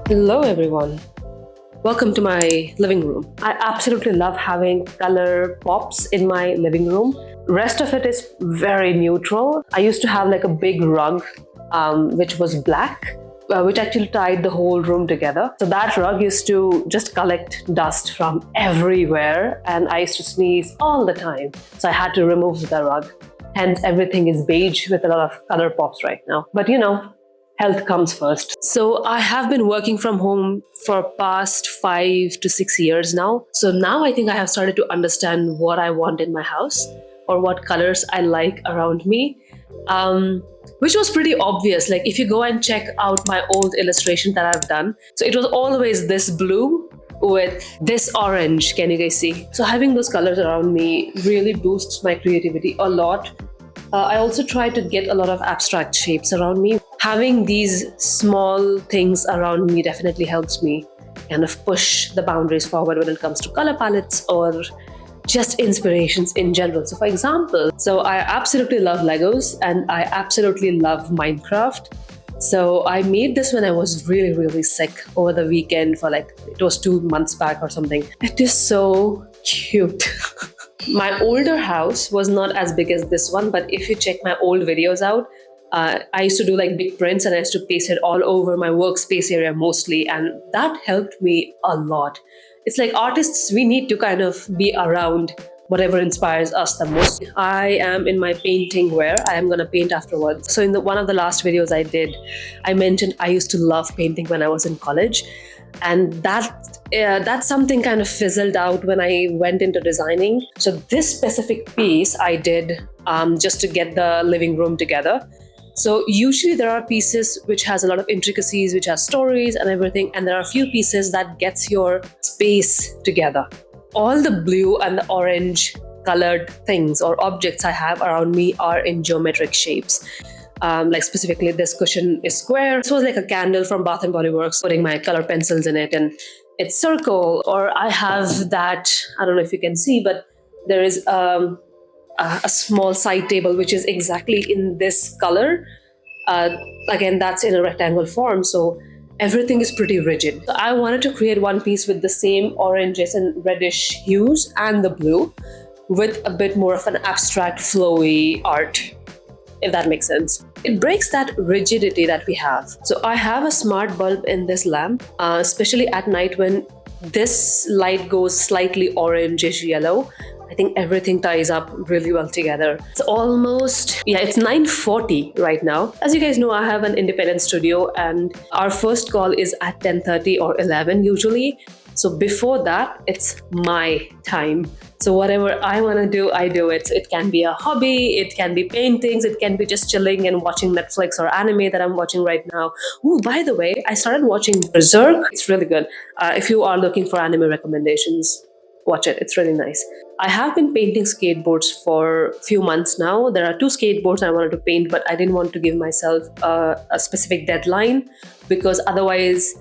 Hello, everyone. Welcome to my living room. I absolutely love having color pops in my living room. Rest of it is very neutral. I used to have like a big rug, which was black, which actually tied the whole room together. So that rug used to just collect dust from everywhere, and I used to sneeze all the time. So I had to remove the rug. Hence, everything is beige with a lot of color pops right now. But health comes first. So I have been working from home for past 5 to 6 years now. So now I think I have started to understand what I want in my house or what colors I like around me. Which was pretty obvious. Like if you go and check out my old illustration that I've done, so it was always this blue with this orange. Can you guys see? So having those colors around me really boosts my creativity a lot. I also try to get a lot of abstract shapes around me. Having these small things around me definitely helps me kind of push the boundaries forward when it comes to color palettes or just inspirations in general. So for example, I absolutely love Legos and I absolutely love Minecraft. So I made this when I was really, really sick over the weekend for it was 2 months back or something. It is so cute. My older house was not as big as this one, but if you check my old videos out, I used to do like big prints and I used to paste it all over my workspace area mostly. And that helped me a lot. It's like artists, we need to kind of be around whatever inspires us the most. I am in my painting wear. I am going to paint afterwards. So in one of the last videos I did, I mentioned I used to love painting when I was in college. And that's something kind of fizzled out when I went into designing. So this specific piece I did just to get the living room together. So usually there are pieces which has a lot of intricacies, which has stories and everything. And there are a few pieces that gets your space together. All the blue and the orange colored things or objects I have around me are in geometric shapes. Like specifically this cushion is square. This was like a candle from Bath and Body Works, putting my color pencils in it, and it's circle. Or I have that, I don't know if you can see, but there is a small side table which is exactly in this color. Again, that's in a rectangle form, so everything is pretty rigid. So I wanted to create one piece with the same oranges and reddish hues and the blue with a bit more of an abstract flowy art, if that makes sense. It breaks that rigidity that we have. So I have a smart bulb in this lamp, especially at night when this light goes slightly orangish yellow. I think everything ties up really well together. It's almost, it's 9:40 right now. As you guys know, I have an independent studio and our first call is at 10:30 or 11 usually. So before that, it's my time. So whatever I want to do, I do it. It can be a hobby, it can be paintings, it can be just chilling and watching Netflix or anime that I'm watching right now. Oh, by the way, I started watching Berserk. It's really good. If you are looking for anime recommendations, watch it. It's really nice. I have been painting skateboards for a few months now. There are 2 skateboards I wanted to paint, but I didn't want to give myself a specific deadline because otherwise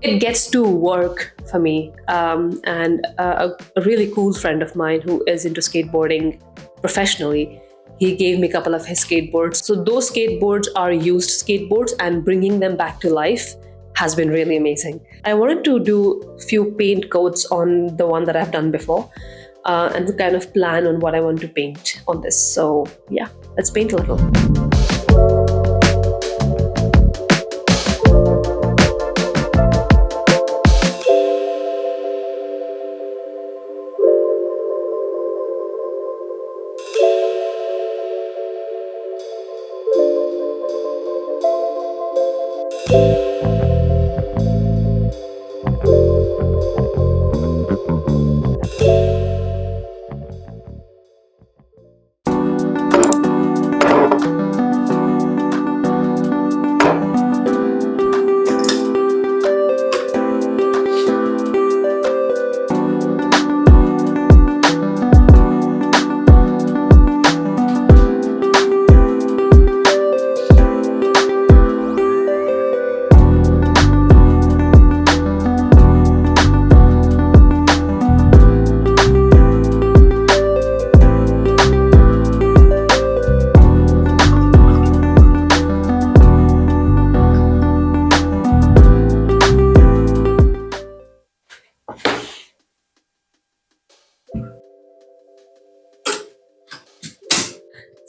it gets to work for me. And a really cool friend of mine who is into skateboarding professionally, he gave me a couple of his skateboards. So those skateboards are used skateboards, and bringing them back to life has been really amazing. I wanted to do a few paint coats on the one that I've done before and to kind of plan on what I want to paint on this. So yeah, let's paint a little.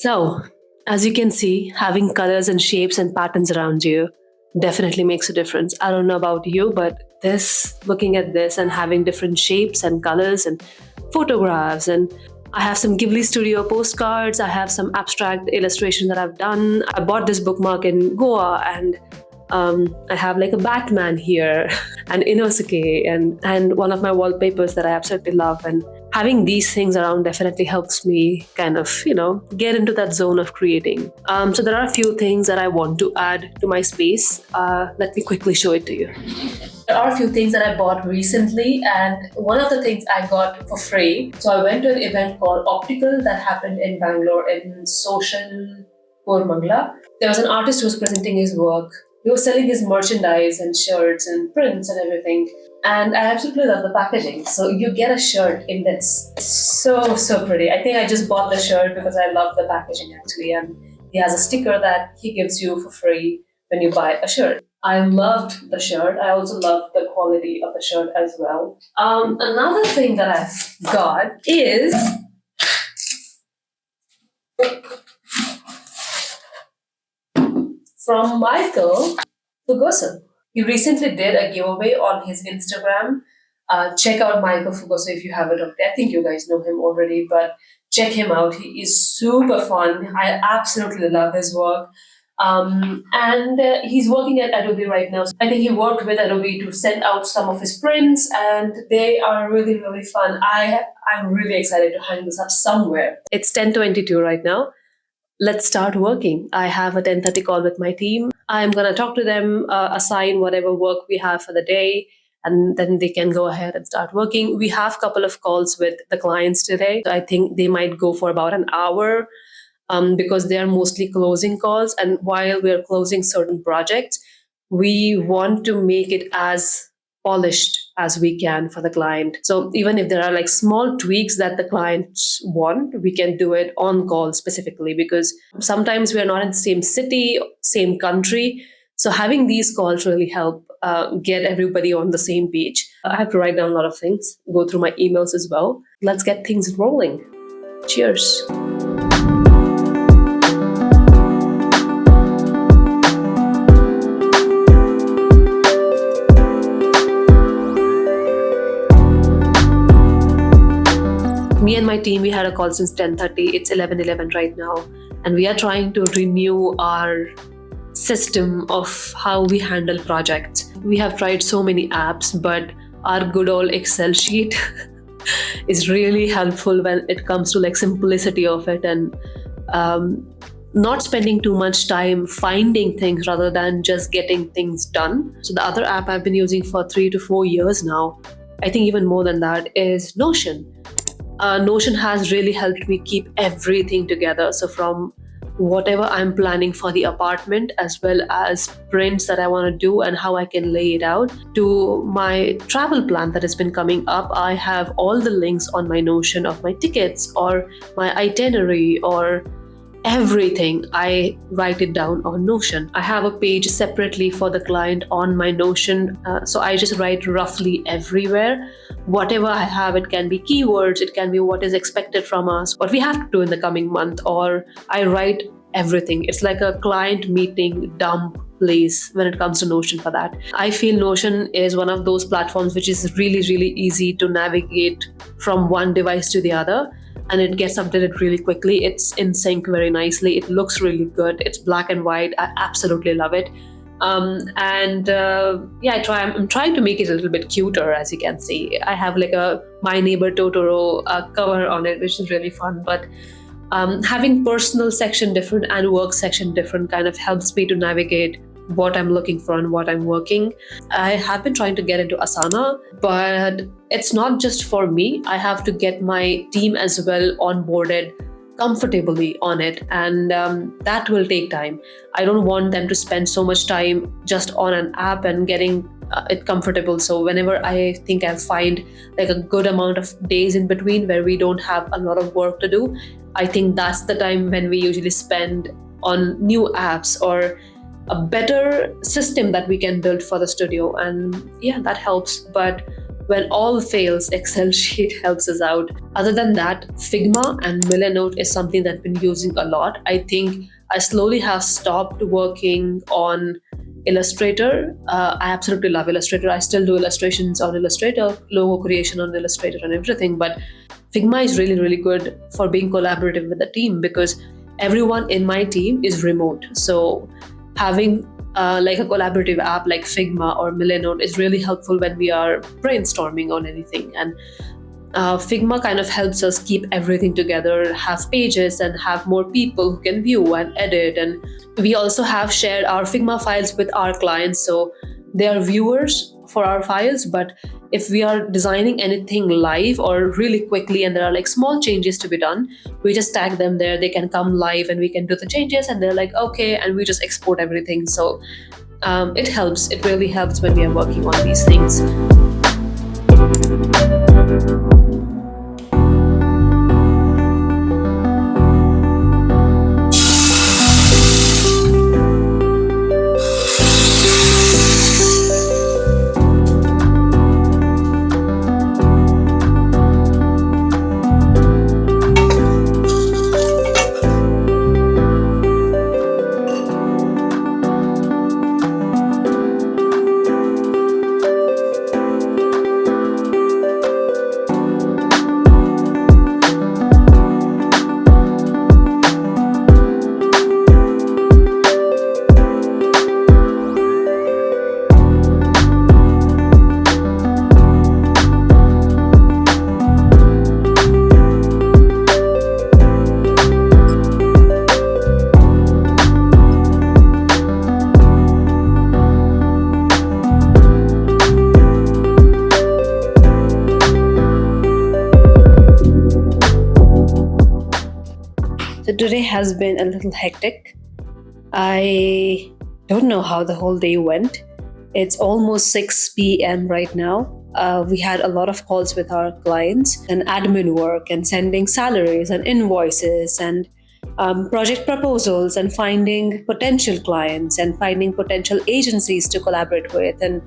So, as you can see, having colors and shapes and patterns around you definitely makes a difference. I don't know about you, but looking at this and having different shapes and colors and photographs, and I have some Ghibli Studio postcards, I have some abstract illustration that I've done. I bought this bookmark in Goa, and I have like a Batman here and Inosuke and one of my wallpapers that I absolutely love. And having these things around definitely helps me kind of, get into that zone of creating. So there are a few things that I want to add to my space. Let me quickly show it to you. There are a few things that I bought recently, and one of the things I got for free. So I went to an event called Optical that happened in Bangalore in Social Mangla. There was an artist who was presenting his work. He was selling his merchandise and shirts and prints and everything. And I absolutely love the packaging. So you get a shirt in this. So pretty. I think I just bought the shirt because I love the packaging actually. And he has a sticker that he gives you for free when you buy a shirt. I loved the shirt. I also love the quality of the shirt as well. Another thing that I've got is from Michael Fugoso. He recently did a giveaway on his Instagram. Check out Michael Fugoso if you haven't already. I think you guys know him already, but check him out. He is super fun. I absolutely love his work. And he's working at Adobe right now. I think he worked with Adobe to send out some of his prints, and they are really, really fun. I'm really excited to hang this up somewhere. It's 10:22 right now. Let's start working. I have a 10:30 call with my team. I'm going to talk to them, assign whatever work we have for the day, and then they can go ahead and start working. We have a couple of calls with the clients today. I think they might go for about an hour because they are mostly closing calls. And while we're closing certain projects, we want to make it as polished as we can for the client. So even if there are like small tweaks that the clients want, we can do it on call specifically, because sometimes we're not in the same city, same country. So having these calls really help get everybody on the same page. I have to write down a lot of things, go through my emails as well. Let's get things rolling. Cheers. Me and my team, we had a call since 10:30. It's 11:11 right now. And we are trying to renew our system of how we handle projects. We have tried so many apps, but our good old Excel sheet is really helpful when it comes to like simplicity of it, and not spending too much time finding things rather than just getting things done. So the other app I've been using for 3 to 4 years now, I think even more than that, is Notion. Notion has really helped me keep everything together. So from whatever I'm planning for the apartment, as well as prints that I want to do and how I can lay it out, to my travel plan that has been coming up, I have all the links on my Notion of my tickets or my itinerary or everything. I write it down on Notion. I have a page separately for the client on my Notion. So I just write roughly everywhere. Whatever I have, it can be keywords, it can be what is expected from us, what we have to do in the coming month, or I write everything. It's like a client meeting dump place when it comes to Notion for that. I feel Notion is one of those platforms which is really, really easy to navigate from one device to the other, and it gets updated really quickly. It's in sync very nicely. It looks really good. It's black and white. I absolutely love it. I'm trying to make it a little bit cuter, as you can see. I have like a My Neighbor Totoro cover on it, which is really fun. But having personal section different and work section different kind of helps me to navigate what I'm looking for and what I'm working. I have been trying to get into Asana, but it's not just for me. I have to get my team as well onboarded comfortably on it, and that will take time. I don't want them to spend so much time just on an app and getting it comfortable. So whenever I think I'll find like a good amount of days in between where we don't have a lot of work to do, I think that's the time when we usually spend on new apps or a better system that we can build for the studio. And yeah, that helps. But When all fails, Excel sheet helps us out. Other than that, Figma and Millernote is something that I've been using a lot. I think I slowly have stopped working on Illustrator. I absolutely love Illustrator. I still do illustrations on Illustrator, logo creation on Illustrator and everything. But Figma is really, really good for being collaborative with the team because everyone in my team is remote. So having like a collaborative app like Figma or Millernote is really helpful when we are brainstorming on anything. And Figma kind of helps us keep everything together, have pages, and have more people who can view and edit. And we also have shared our Figma files with our clients, so they are viewers for our files. But if we are designing anything live or really quickly and there are like small changes to be done, we just tag them there. They can come live and we can do the changes, and they're like, okay, and we just export everything. So it helps. It really helps when we are working on these things. So today has been a little hectic. I don't know how the whole day went. It's almost 6 p.m. right now. We had a lot of calls with our clients and admin work and sending salaries and invoices and project proposals and finding potential clients and finding potential agencies to collaborate with. And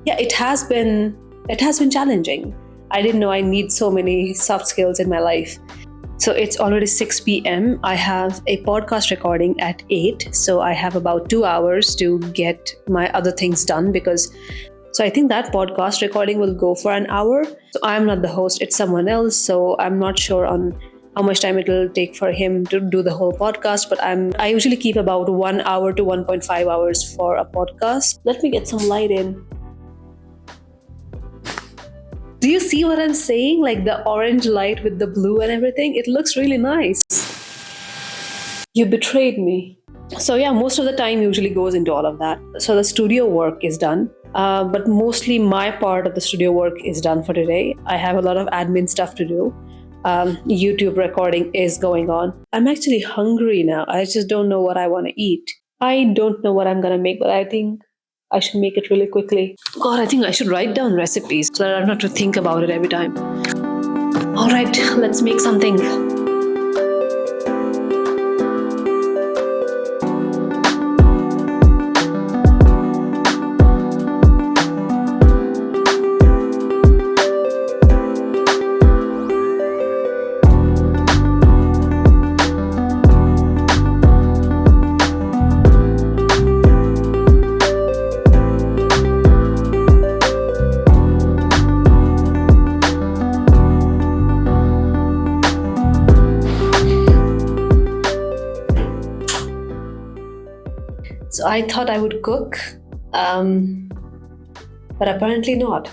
it has been challenging. I didn't know I need so many soft skills in my life. So it's already 6 p.m. I have a podcast recording at 8. So I have about 2 hours to get my other things done so I think that podcast recording will go for an hour. So I'm not the host, it's someone else. So I'm not sure on how much time it will take for him to do the whole podcast. But I usually keep about 1 hour to 1.5 hours for a podcast. Let me get some light in. Do you see what I'm saying? Like the orange light with the blue and everything? It looks really nice. You betrayed me. So yeah, most of the time usually goes into all of that. So the studio work is done. But mostly my part of the studio work is done for today. I have a lot of admin stuff to do. YouTube recording is going on. I'm actually hungry now. I just don't know what I want to eat. I don't know what I'm going to make, but I think I should make it really quickly. God, I think I should write down recipes so that I don't have to think about it every time. All right, let's make something. So I thought I would cook, but apparently not.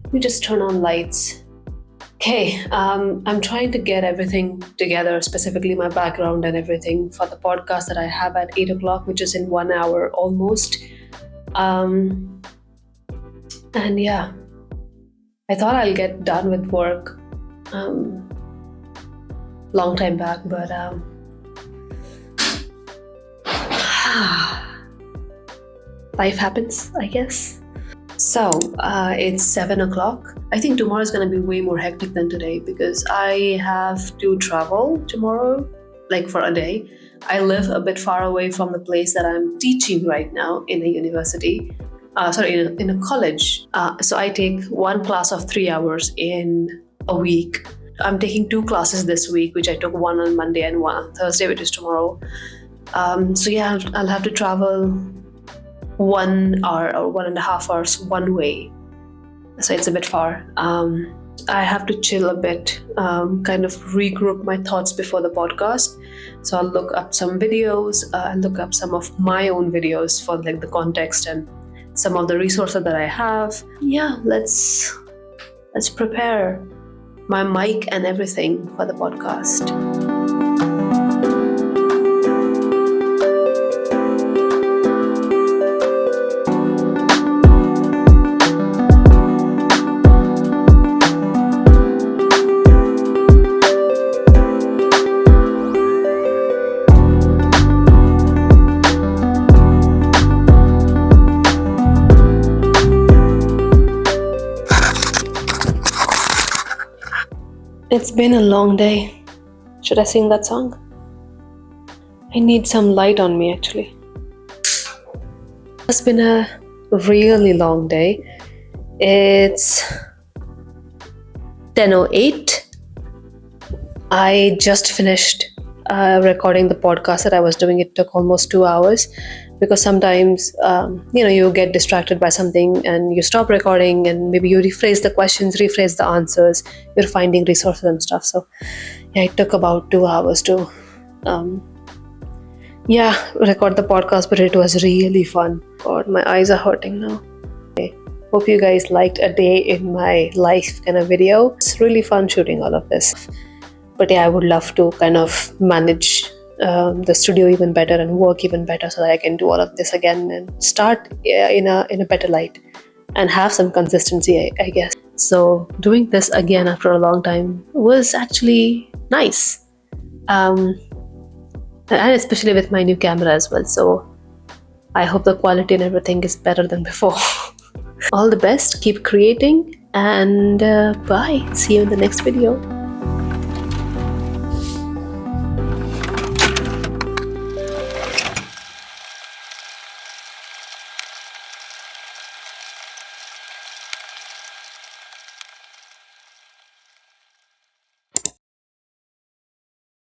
Let me just turn on lights. Okay, I'm trying to get everything together, specifically my background and everything for the podcast that I have at 8 o'clock, which is in 1 hour almost. And yeah, I thought I'll get done with work long time back, but life happens, I guess. So it's 7 o'clock. I think tomorrow is going to be way more hectic than today because I have to travel tomorrow, like for a day. I live a bit far away from the place that I'm teaching right now in a university. in a college. So I take one class of 3 hours in a week. I'm taking 2 classes this week, which I took one on Monday and one on Thursday, which is tomorrow. So yeah, I'll have to travel 1 hour or 1.5 hours one way. So it's a bit far. I have to chill a bit, kind of regroup my thoughts before the podcast. So I'll look up some videos, and look up some of my own videos for like the context and some of the resources that I have. Yeah, let's prepare my mic and everything for the podcast. It's been a long day. Should I sing that song? I need some light on me, actually. It's been a really long day. It's 10:08. I just finished recording the podcast that I was doing. It took almost 2 hours because sometimes, you get distracted by something and you stop recording and maybe you rephrase the questions, rephrase the answers, you're finding resources and stuff. So yeah, it took about 2 hours to record the podcast, but it was really fun. God, my eyes are hurting now. Okay. Hope you guys liked a day in my life kind of video. It's really fun shooting all of this. But yeah, I would love to kind of manage the studio even better and work even better so that I can do all of this again and start in a better light and have some consistency, I guess. So doing this again after a long time was actually nice. And especially with my new camera as well. So I hope the quality and everything is better than before. All the best, keep creating, and bye. See you in the next video.